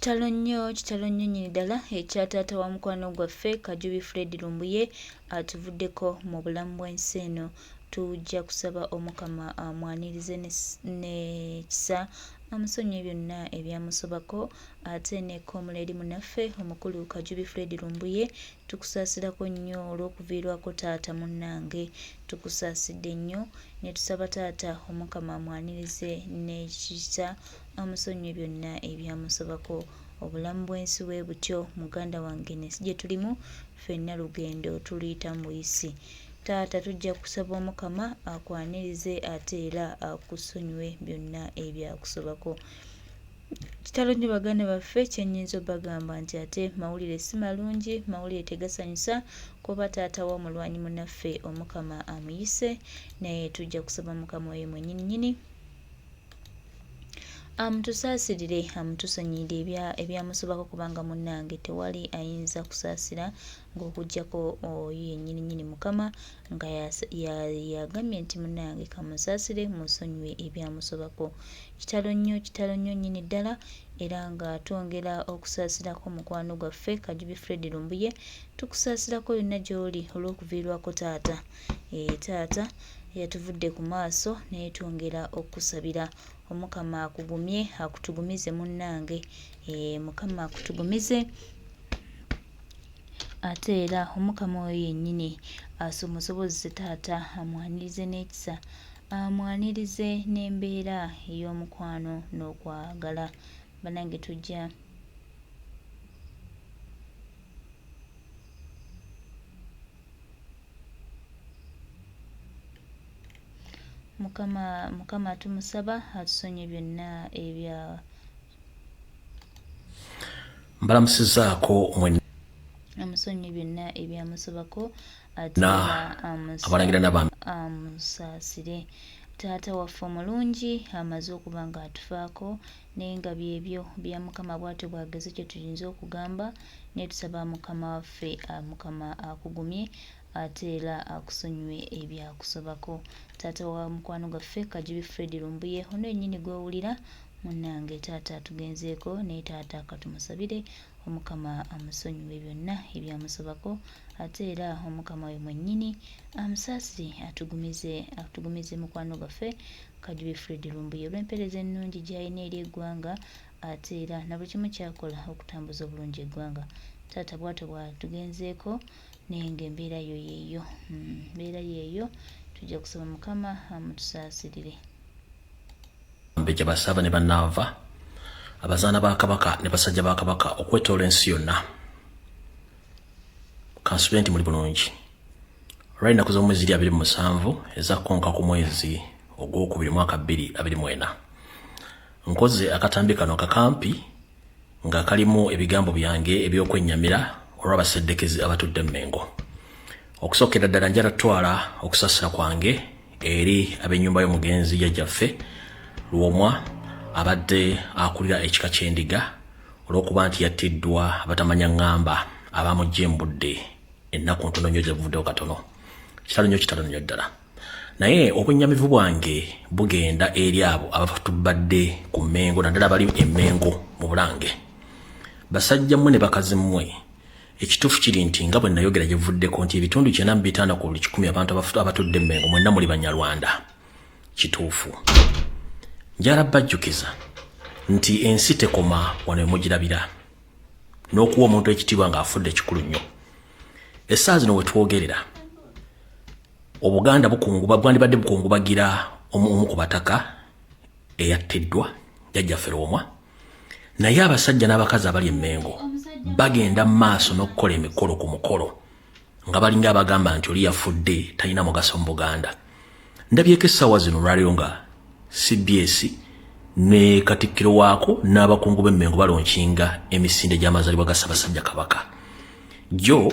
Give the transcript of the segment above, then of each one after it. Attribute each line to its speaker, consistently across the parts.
Speaker 1: kitalo nnyo nyini ddala ekya taata wa mukwano gwaffe Kajubi Fred Lumbuye atuvuddeko mu bulamu bw'ensi eno. Tujja kusaba Omukama amwanirize n'ekisa amusonyiwe byonna ebyamusobako ate n'ekkomola eri munaffe omukulu Kajubi Fred Lumbuye tukusaasirako nnyo olw'okuviirwako taata munnange, tukusaasidde nnyo ne tusaba taata Omukama amwanirize n'ekisa amusonyiwe byonna ebyamusobako. Obulamu bw'ensi bwe butyo muganda wange, n'ensi gye tulimu ffenna lugendo tuluyita mu buyisi. Taata tujja kusaba Omukama akwanirize ate era akusonyiwe byonna ebyakusobako. Kitalo nnyo baganda baffe, kyennyinza obbagamba nti ate mawulire si malungi, mawulire tegasanyusa kuba taata wa mulwanyi munaffe Omukama amuyise, naye tujja kusaba Mukama oyo mwennyini amutusaasirire amutusonyiyire ebyamusobako kubanga munnange tewali ayinza kusaasira ng'okuggyako oyo yennyini Mukama nga yagambye nti munnange kamusaasire musonyiwe ebyamusobako. Kitalo nnyo nnyini ddala era nga twongera okusaasirako mukwano gwaffe Kajubi Fred Lumbuye, tukusaasirako yonna gy'oli olw'okuviirwako taata. Taata yatuvudde ku maaso naye twongera okukusabira Omukama akugumye akutugumize munnange, Mukama akutugumize ate era Omukama oyo yennyini amusobozese taata amwanirize n'ekisa, amwanirize n'embeera ey'omukwano n'okwagala. Banange tujja Mukama tumusaba atusonye byonna ebya
Speaker 2: mbalamusizaako
Speaker 1: amusonye byonna ebyamusobako
Speaker 2: abalangira n'abaami
Speaker 1: amusaasire. Taata waffe omulungi amaze okuba nga atufaako naye nga byebyo bya Mukama bw'atyo bwageze kye tuyinza okugamba, naye tusaba Mukama waffe Mukama akugumye ate era akusonyiwe ebyakusobako. Taata wa mukwano gwaffe Kajubi Fred Lumbuye, ono yennyini gw'owulira munnange, taata atugenzeeko naye taata katumusabire Omukama amusonyiwe byonna ebyamusobako ate era Omukama we mwennyini amusaasire atugumize mukwano gwaffe Kajubi Fred Lumbuye olw'empeereza ennungi gy'alina eri eggwanga ate era na buli kimu kyakola okutambuza obulungi eggwanga. Taata bw'atyo bw'atugenzeeko naye ng'embeera yo yeeyo, embeera yeeyo, tujja kusaba Mukama amutusaasirire.
Speaker 2: gye basaba ne bannaava abazaana ba Kabaka ne basajja ba Kabaka okwetoola ensi yonna. Kansubire nti muli bulungi. Olwali ennaku z'omwezi 27 ezakkonka ku mwezi ogwokubiri mwaka 2024 nkoze akatambi kano kakampi nga kalimu ebigambo byange eby'okwennyamira olw'abaseddekezi abatudde Mmengo. Okusookera ddala njala twala okusasira kwange eri ab'ennyumba y'omugenzi jjajjaffe Lwomwa abadde akulira ekika ky'endiga olw'okuba nti yattiddwa abatamanya ŋŋamba abamugye embudde ennaku ntono nnyo zevuddewo katono. Kitalo nnyo ddala. Naye obunnyamivu bwange bugenda eri abo abatubadde ku Mmengo naddala bali Emmengo mu Bulange. Basajja mmwe ne bakazi mmwe, ekituufu kiri nti nga bwe nayogera gyevuddeko nti ebitundu 95 ku buli 100 abantu abatudde Mmengo mwenna muli Banyarwanda. Kituufu. Njala bajjukiza nti ensi tekoma wano emugirabira n'okuwa omuntu ekitiibwa ng'afudde kikulu nnyo. Essaawa zino we twogerera Obuganda bwandibadde bukungubagira omu ku bataka eyattiddwa jjajjaffe Lwomwa, naye abasajja n'abakazi abali Emmengo bagenda mu maaso n'okukola emikolo ku mukolo nga balinga abagamba nti oli yafudde talina mugaso mu Buganda. Ndabyeko essaawa zino olwaliiro nga CBS ne Katikkiro waako n'abakungu b'Emmengo balonkinga emisinde gy'amazaalibwa ga Ssaabasajja Kabaka. Jo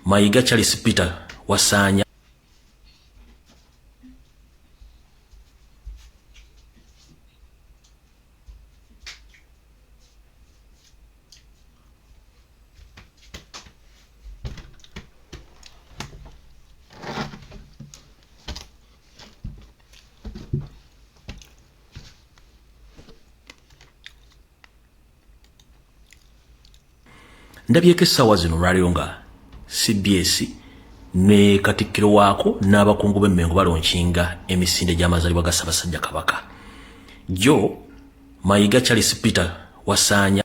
Speaker 2: Maziga Charles Peter Wasaanya ndabyeko essaawa zino olwaliyo nga CBS ne Katikkiro waako n'abakungu b'Emmengo balonkinga emisinde gy'amazaalibwa ga Ssaabasajja Kabaka. Jo Maziga Charles Peter Wasaanya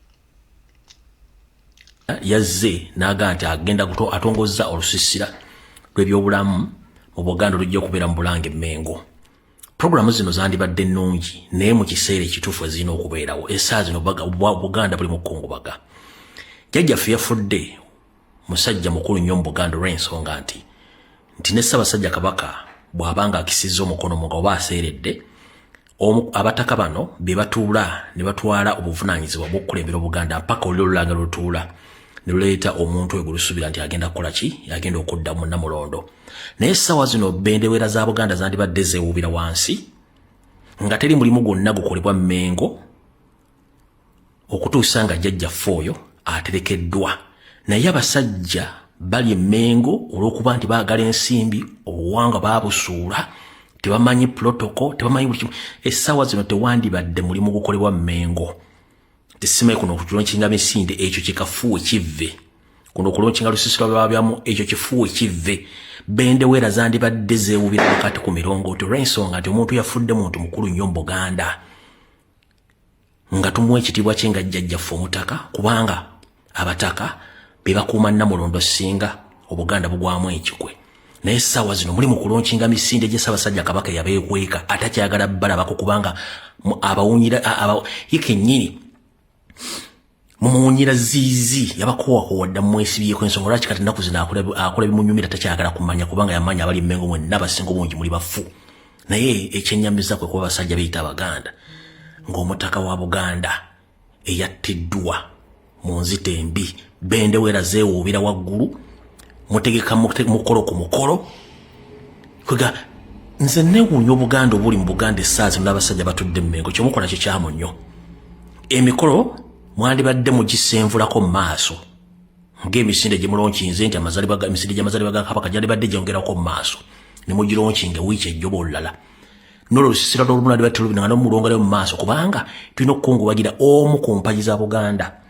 Speaker 2: yazze n'aga nti agenda atongozza olusisira lw'ebyobulamu mu Buganda olujja okubeera mu Bulange Mmengo. Programu zino zandibadde nnungi naye mu kiseera ekituufu ezirina okubeerawo. Essaawa zino Buganda buli mu kkungubaga. Jjajjaffe yafudde musajja mukulu nnyo mu Buganda olw'ensonga nti ne Ssaabasajja Kabaka bw'abanga akisizza omukono mu nga oba aseeredde abataka bano be batuula ne batwala obuvunaanyizibwa bw'okukulembera Buganda mpaka olulyo olulanga lutuula ne luleeta omuntu oyo gwe nti agenda kukola ki? Agenda okudda mu Namulondo. Naye essaawa zino bendewera za Buganda zandibadde zeewuubira wansi nga teri mulimu gwonna gukolebwa Mmengo okutuusa nga jjajjaffe oyo aterekeddwa. Naye abasajja bali Mmengo olw'okuba nti baagala ensimbi obuwangwa baabusuula tebamanyi protocol tebamanyi buli kimu. Essaawa zino tewandibadde mulimu gukolebwa Mmengo. Tesimaye kuno okulonkinga misinde ekyo kikafuwe kivve. Kuno okulonkinga lusisira lwabyamu ekyo kifuwe kivve. Bendewera zandibadde zeewuubira wakati ku mirongooti olw'ensonga nti omuntu yafudde muntu mukulu nnyo mu Buganda nga tumuwa ekitiibwa kye nga jjajjaffe omutaka kubanga abataka be bakuuma Namulondo singa Obuganda bugwamu ekikwe. Naye essaawa zino muli mu kulonkinga misinde gye Ssaabasajja Kabaka yabeekweka atakyagala balabako kubanga abawunyira yekennyini mumuwunyira ziizi yabakowakowadda mwesibyeko ensonga lwaki kati ennaku zino akola bimunyumira takyagala kumanya kubanga yamanya abali Mmengo mwenna abasinga obungi muli bafu. Naye ekyennyamiza kwe kuba abasajja beyita Abaganda ng'omutaka wa Buganda eyattiddwa mu nzita embi. Bendewera zeewuubira waggulu mutegeka mukolo ku mukolo. Kwega nze neewuunya Obuganda obuli mu Buganda essaawa zino n'abasajja batudde Mmengo kyomukola kikyamu nnyo. Emikolo mwandibadde mugisenvulako mu maaso ng'emisinde gye mulonkinze nti emisinde gy'amazaalibwa ga Kabaka gyandibadde gyongerako mu maaso ne mugilonkinga wiiki ejjoba olulala. N'olwo lusisira lw'olumu nandibadde tulubina nga n'omulongaleyo mu maaso kubanga tulina okukungubagira omu ku mpagi za Buganda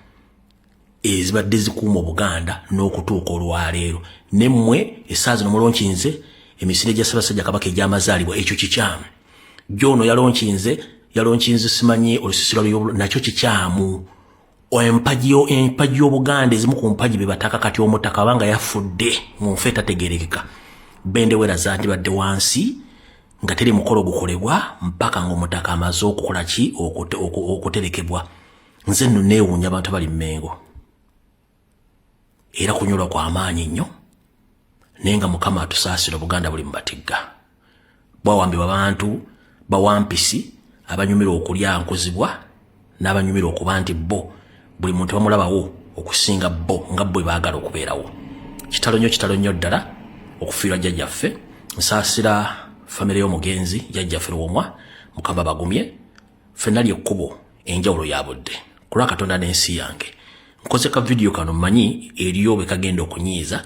Speaker 2: ezibadde zikuuma Obuganda n'okutuuka olwaleero. Ne mmwe essaawa zino mulonkinze emisinde gya Ssaabasajja Kabaka egy'amazaalibwa ekyo kikyamu. Gy'ono yalonkinze simanyi olusisira nakyo kikyamu. Empagi y'Obuganda ezimu ku mpagi be bataka kati omutaka abanga yafudde mu nfe etategeerekeka. Bendewera zandibadde wansi nga teri mukolo gukolebwa mpaka ng'omutaka amaze okukola ki? Okuterekebwa. Nze nno neewuunya abantu bali Mmengo era kunyolwa kwa amaanyi nnyo naye nga Mukama atusaasira Obuganda buli mu batigga. Bwawambibwa abantu bawampisi abanyumira okulya nkuzibwa n'abanyumira okuba nti bo buli muntu bamulabawo okusinga bo nga bo baagala okubeerawo. Kitalo nnyo ddala okufiirwa jjajjaffe. Nsaasira famire y'omugenzi jjajjaffe Lwomwa, Mukama bagumye. Ffenna ly'ekkubo enjawulo ya budde ku lwa Katonda n'ensi yange. Nkoze ka video kano mmanyi eriyo bwe kagenda okunyiiza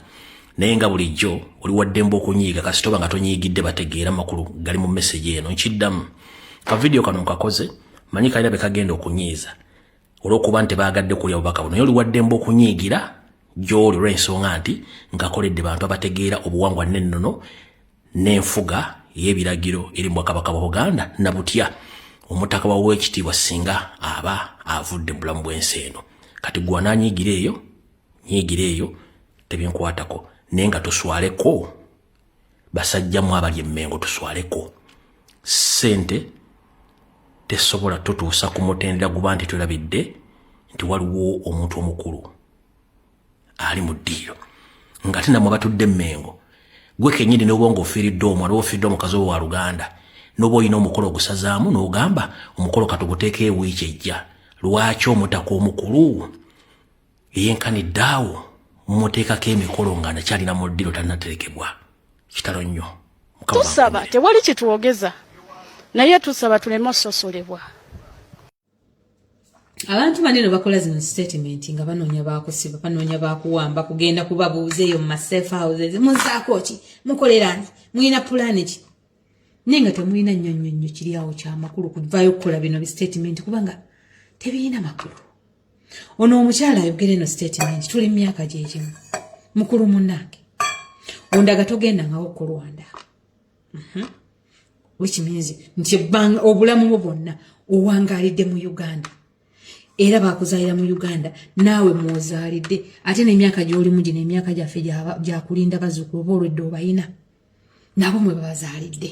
Speaker 2: naye nga bulijjo oli waddemba okunyiiga kasitoba nga tonyiigidde bategeera makulu gali mu message eno nkiddamu. Ka video kano nkakoze manyi kalina bwe kagenda okunyiiza olw'okuba nti baagadde kulya obubaka buno naye oli waddemba okunyiigira gy'oli olw'ensonga nti ngakoledde bantu abategeera obuwangwa n'ennono n'enfuga y'ebiragiro eri mu Bwakabaka bwa Buganda na butya omutaka wa Oweekitiibwa singa aba avudde mu bulamu bw'ensi eno. Kati gwe ananyiigira eyo tebinkwatako naye nga tuswaleko basajjamu abali Mmengo tuswaleko. Ssente tesobola tutuusa ku mutendera guba nti tulabidde nti waliwo omuntu omukulu ali mu ddiiro nga ate namwe batudde Mmengo. Gwe kennyini n'oba ng'ofiiridde omwana oba ofiiridde omukazi wo wa Luganda n'oba olina omukolo ogusazaamu n'ogamba omukolo katuguteeka ewiiki ejja. Lwaki omutaka omukulu eyenkanidde awo mumuteekako emikolo nga nakyalina mu ddiiro tannaterekebwa? Kitalo nnyo.
Speaker 3: Tusaba tewali kitwogeza naye tusaba tuleme ososolebwa.
Speaker 4: Abantu banene bakola zino statement nga banoonya bakusiba banoonya bakuwamba kugenda kubabuuza eyo mu safe houses muzaako ki mukolerani mwina plan ki nenga temwina nnyonnyo kiri awo kya makulu kuvaayo kukola bino bi statement kubanga tebiyina makulu. ono omukyala ayogera eno statement tuli myaka gyegimu mukulu munnange ondaga togenda ngawo ku Rwanda which means nti obulamu bwo bwonna owangalidde mu Uganda era bakuzaalira mu Uganda naawe mwozaalidde ate n'emyaka gy'olimu gino emyaka gyaffe gyakulinda bazzukulu b'olwedde obayina nabo mwe babazaalidde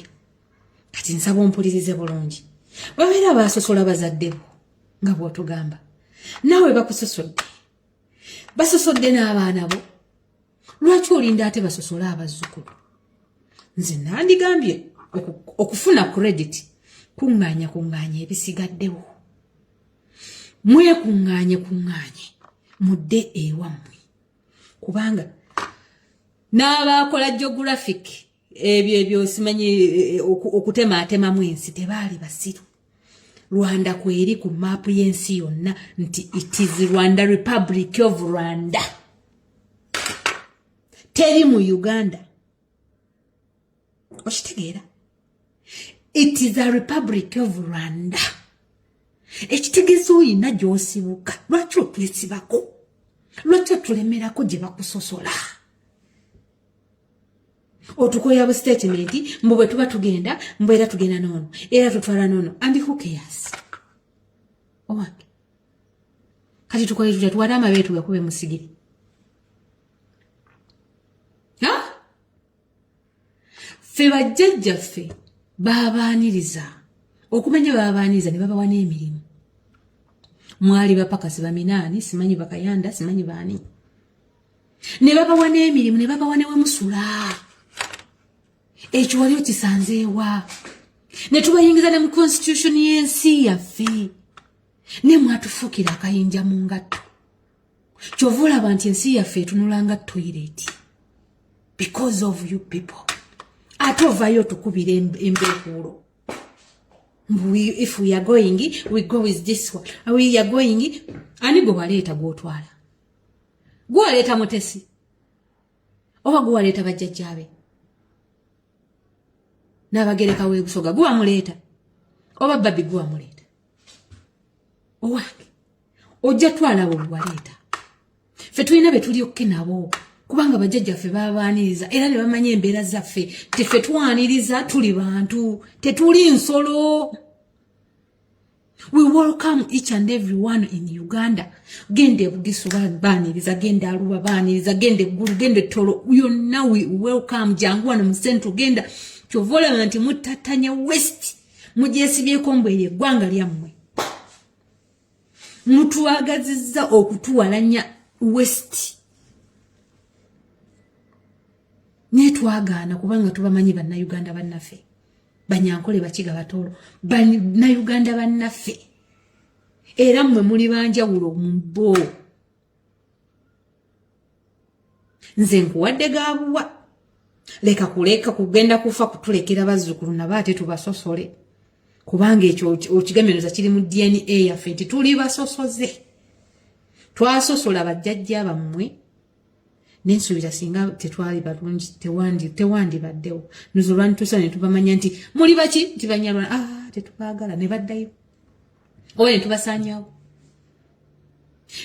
Speaker 4: kati nsaba ompulirize bulungi babeera basosola bazadde bo nga bw'otugamba naawe bakusosodde basosodde n'abaana bo lwaki olinda ate basosola abazzukulu nze nandigambye okufuna credit kuŋŋaanya ebisigaddewo mwekuŋŋaanye mudde ewammwe kubanga n'abaakola geographic ebyo simanyi okutemaatemamu ensi tebaali basiru Rwanda kweri ku maapu y'ensi yonna nti it is Rwanda Republic of Rwanda teri mu Uganda okitegeera it is a Republic of Rwanda ekitegeeza oyina gy'osibuka lwaki otwesibako lwaki otulemerako gye bakusosola otukoya bu statement mbu bwe tuba tugenda mbu era tugenda noono era tutwala noono and who cares owange kati tukoye tutya tuwala amabeetu gakube musigiri ffe bajjajjaffe baabaaniriza okumanya baabaaniriza ne babawa n'emirimu mwali bapakasi baminaani simanyi bakayanda simanyi baani ne babawa n'emirimu ne babawa ne wemusula ekyo wali okisanzeewa ne tubayingiza ne mu constitution y'ensi yaffe ne mwatufuukira akayinja mu ngatto kyova olaba nti ensi yaffe etunulanga toilet because of you people ate ovayo tukubira embeekuulo if we are going we go with this one we are going ani gwe waleeta gwotwala gwe waleeta mutesi oba gwe waleeta bajjajjaabe n'abagereka w'ebusoga gwe wamuleeta oba babbi gwe wamuleeta owange ojja twala abo bwe waleeta ffe tulina be tulyokke nabo kubanga bajjajjaffe baabaaniriza era ne bamanya embeera zaffe teffe twaniriza tuli bantu tetuli nsolo we welcome each and every one in Uganda gende ebugisu baaniriza gende aluba baaniriza gende eggulu gende tolo yonna we welcome jangu wano mu central genda kyovola nti mutatanya west mugyesibyeko mbu eryo eggwanga lyammwe mutuwagazizza okutuwalanya west netwagaana kubanga tubamanyi bannayuganda bannaffe banyankole bakiga batolo bannayuganda bannaffe era mmwe muli banjawulo mbo nze nkuwadde gaabuwa leka kuleka kugenda kufa kutulekera bazzukulu nabo ate tubasosole kubanga ekyo okigamiriza kiri mu DNA yaffe nti tuli basosoze twasosola bajjajja bammwe nensuubira singa tetwali balungi tewandibaddewo nuzulwani tusa ne tubamanya nti muli baki nti banyalwana tetubaagala ne baddayo oba ne tubasaanyawo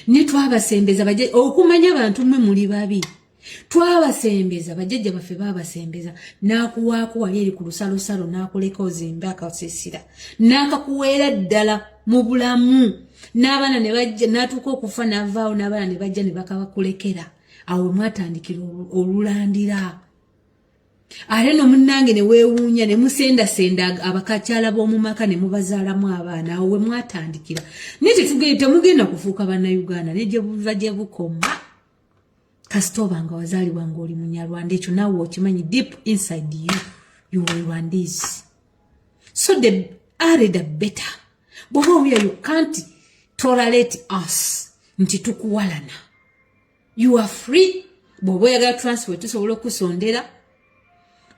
Speaker 4: ne twabasembeza okumanya abantu mmwe muli babi twabasembeza bajjajja baffe baabasembeza n'akuwaako wali eri ku lusalosalo n'akuleka ozimbe akasisira n'akakuweera ddala mu bulamu n'abaana ne bajja n'atuuka okufa n'avaawo n'abaana ne bajja ne bakabakulekera awo mwatandikira olulandira ate no munnange ne weewuunya ne musendasenda abakakyala b'omu maka ne mubazaalamu abaana awo we mwatandikira naye temugenda kufuuka bannayuganda ne gye buva gye bukoma kasita oba nga wazaalibwa ng'oli munyarwanda ekyo naawe okimanyi deep inside you were Rwandese so the are better bw'oba owuya you can't tolerate us nti tukuwalana you are free bw'oba oyagala transport tusobola okusondera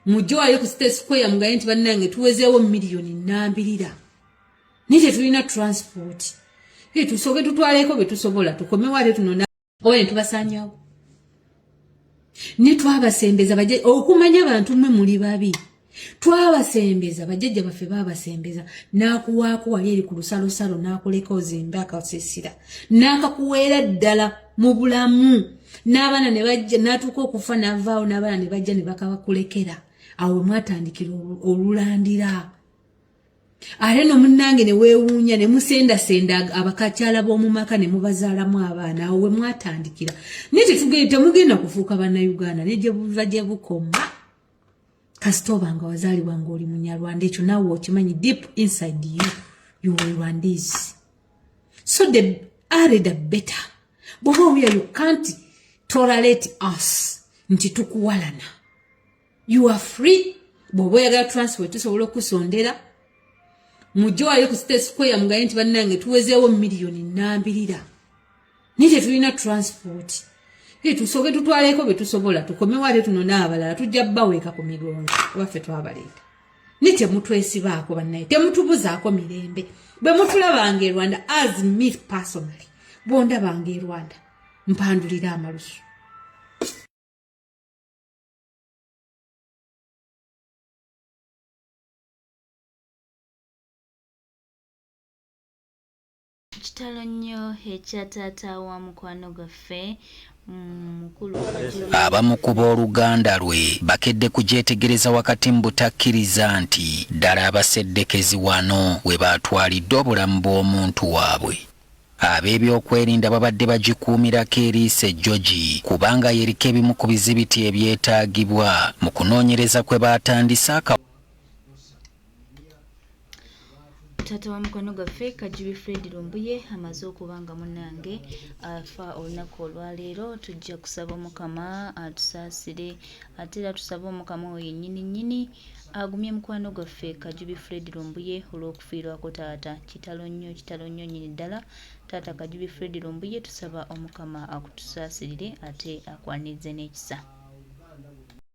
Speaker 4: mujje wayo ku state square mugaye nti bannange tuwezeewo miliyoni nnambirira naye tetulina transport tusooke tutwaleko bwe tusobola tukomewo ate tunona oba ne tubasaanyawo ne twabasembeza okumanya abantu mmwe muli babi twabasembeza bajjajja baffe babasembeza n'akuwaako wali eri ku lusalosalo n'akuleka ozimbe akasisira n'akakuweera ddala mu bulamu n'abaana ne bajja n'atuuka okufa n'avaawo n'abaana ne bajja ne bakabakulekera awo mwatandikira olulandira ate no munnange ne weewuunya ne musendasenda abakakyala b'omu maka ne mubazaalamu abaana awo we mwatandikira naye temugenda kufuuka bannayuganda ne gye buva gye bukoma kasita oba nga wazaalibwa ng'oli munyarwanda ekyo naawe okimanyi deep inside you were Rwandese. So the are the better bw'oba owulira you can't tolerate us nti tukuwalana you are free bw'oba oyagala transport tusobola okusondera mujjo wali ku State Square mugaye nti bannange tuwezeewo miliyoni nnambirira naye tetulina transport tusooke tutwaleko bye tusobola tukomewo ate tunona abalala tujja baweeka ku migongo abaffe twabaleeta naye temutwesibaako bannaye temutubuzaako mirembe bwe mutulabanga e Rwanda as me personally bwondabanga e Rwanda mpandulira amalusu.
Speaker 1: Kitalo nnyo ekya taata wa mukwano gwaffe mukulu
Speaker 5: abamu ku b'oluganda lwe bakedde kugyetegereza wakati mu butakkiriza nti ddala abaseddekezi wano we baatwalidde obulamu bw'omuntu waabwe. Ab'ebyokwerinda babadde bagikuumirako eriisa ejjogi kubanga yeriko ebimu ku bizibiti ebyetaagibwa mu kunoonyereza kwe baatandise
Speaker 1: Taata wa mukwano gwaffe Kajubi Fred Lumbuye amaze okubanga munnange afa olunaku olwaleero tujja kusaba Mukama atusaasire ate era tusaba Omukama oyo yennyini agumye mukwano gwaffe Kajubi Fred Lumbuye olw'okufiirwako taata. Kitalo nnyo nnyini ddala taata Kajubi Fred Lumbuye tusaba Omukama akutusaasirire ate akwanirize n'ekisa.